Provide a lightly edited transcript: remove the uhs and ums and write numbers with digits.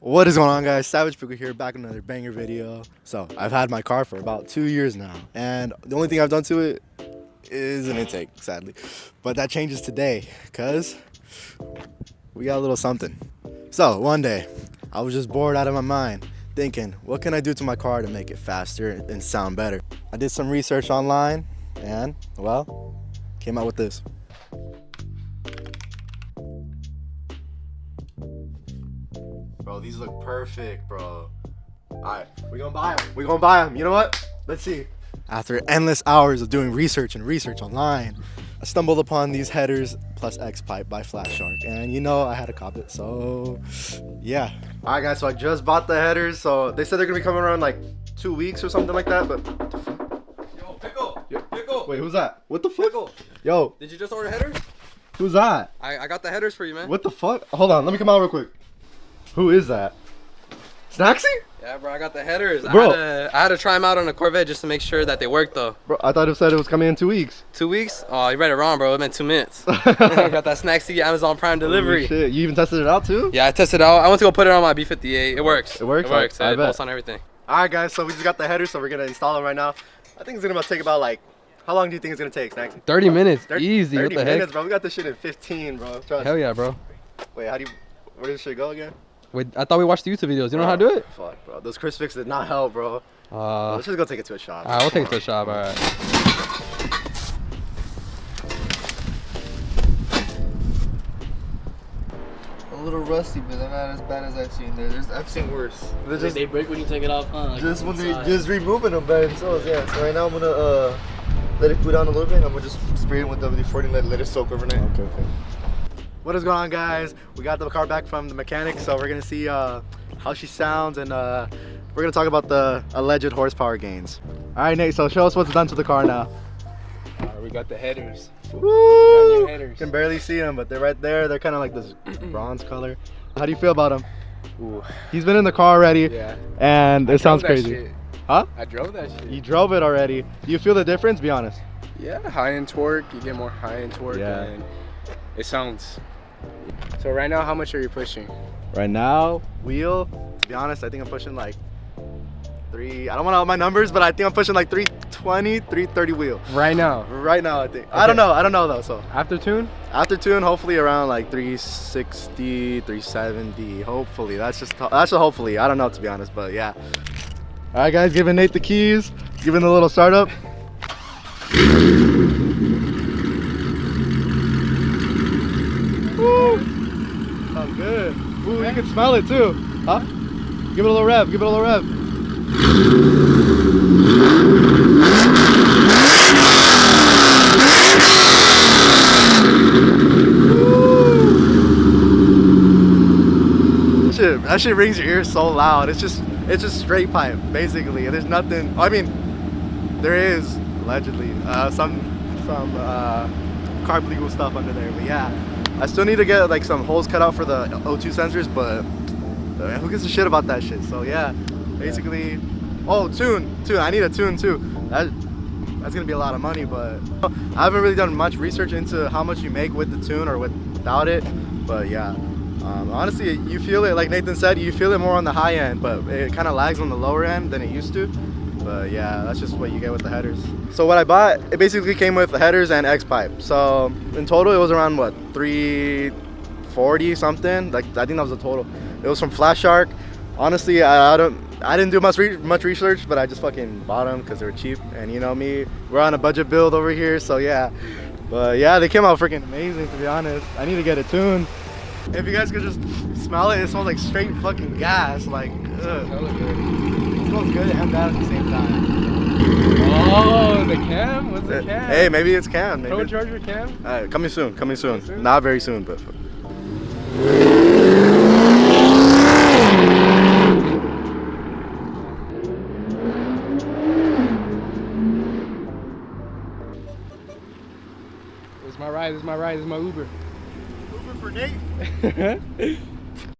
What is going on, guys? Savage Pickle here, back with another banger video. So I've had my car for about 2 years now, and the only thing I've done to it is an intake, sadly. But that changes today, cause we got a little something. So one day, I was just bored out of my mind, thinking, what can I do to my car to make it faster and sound better? I did some research online, and well, came out with this. Bro, these look perfect, bro. Alright, we're gonna buy them. We're gonna buy them. You know what? Let's see. After endless hours of doing research online, I stumbled upon these headers plus X pipe by Flat Shark, and you know I had to cop it, so yeah. Alright guys, so I just bought the headers. So they said they're gonna be coming around like 2 weeks or something like that, but what the fuck? Yo, Pickle! Yo. Pickle! Wait, who's that? What the fuck? Pickle! Yo, Did you just order headers? who's that? I got the headers for you, man. What the fuck? Hold on, let me come out real quick. Who is that? Snacksy? Yeah, bro, I got the headers. Bro. I had to try them out on a Corvette just to make sure that they work, though. Bro, I thought it said it was coming in 2 weeks. 2 weeks? Oh, you read it wrong, bro. It meant 2 minutes. I got that Snacksy Amazon Prime delivery. Holy shit, you even tested it out too? Yeah, I tested it out. I went to go put it on my B58. It works. It works? It works. I It bet. bolts on everything. Alright guys, so we just got the header, so we're gonna install them right now. I think it's gonna take about like, how long do you think it's gonna take, Snacksy? 30 minutes. 30, Easy. 30 what the minutes, heck? bro. We got this shit in 15, bro. Trust. Hell yeah, bro. Wait, where does this shit go again? Wait, I thought we watched the YouTube videos. You know how to do it? Fuck, bro. Those crisp fix did not help, bro. Let's just go take it to a shop. Alright, we'll take it to the shop. Alright. A little rusty, but they're not as bad as I've seen. I've seen worse. They're just, They break when you take it off, huh? Like just when they inside. just removing them by themselves, yeah. So right now I'm gonna let it cool down a little bit. And I'm gonna just spray it with WD-40 and let it soak overnight. Okay. What is going on, guys? We got the car back from the mechanic, so we're gonna see how she sounds, and we're gonna talk about the alleged horsepower gains. All right, Nate. So show us what's done to the car now. We got the headers. Woo! Brand new headers. Can barely see them, but they're right there. They're kind of like this bronze color. How do you feel about them? Ooh. He's been in the car already, Yeah. and it sounds Drove that crazy. shit. Huh? I drove that shit. You drove it already. Do you feel the difference? Be honest. Yeah, high end torque. You get more high end torque, Yeah. and it sounds. So right now, how much are you pushing? Right now, wheel. To be honest, I think I'm pushing like I don't want to out my numbers, but I think I'm pushing like 320, 330 wheel. Right now. Right now, I think. Okay. I don't know though. So After tune? after tune, hopefully around like 360, 370. Hopefully, that's a hopefully. I don't know, to be honest, but yeah. All right, guys, giving Nate the keys, giving the little startup. Woo! Sounds good. Ooh, you can smell it too. Huh? Give it a little rev. Give it a little rev. That shit rings your ears so loud. It's just straight pipe, basically. There's nothing. I mean, there is allegedly some carb legal stuff under there, but yeah. I still need to get like some holes cut out for the O2 sensors, but who gives a shit about that shit? So yeah, basically. Oh, tune. I need a tune too. That's gonna be a lot of money, but I haven't really done much research into how much you make with the tune or without it. But yeah, honestly, you feel it, like Nathan said, you feel it more on the high end, but it kind of lags on the lower end than it used to. But yeah, that's just what you get with the headers. So what I bought, it basically came with the headers and X pipe. So in total, it was around what, 340 something. Like I think that was the total. It was from Flat Shark. Honestly, I didn't do much research, but I just fucking bought them because they were cheap. And you know me, we're on a budget build over here, so yeah. But yeah, they came out freaking amazing, to be honest. I need to get it tuned. If you guys could just smell it, it smells like straight fucking gas. Like, ugh. It smells good and bad at the same time. Oh, the cam? What's the cam? Hey, maybe it's cam. Maybe. Turbocharger cam? Coming soon. Coming soon. Soon? Not very soon, but. This is my ride. This is my Uber. Uber for Nate.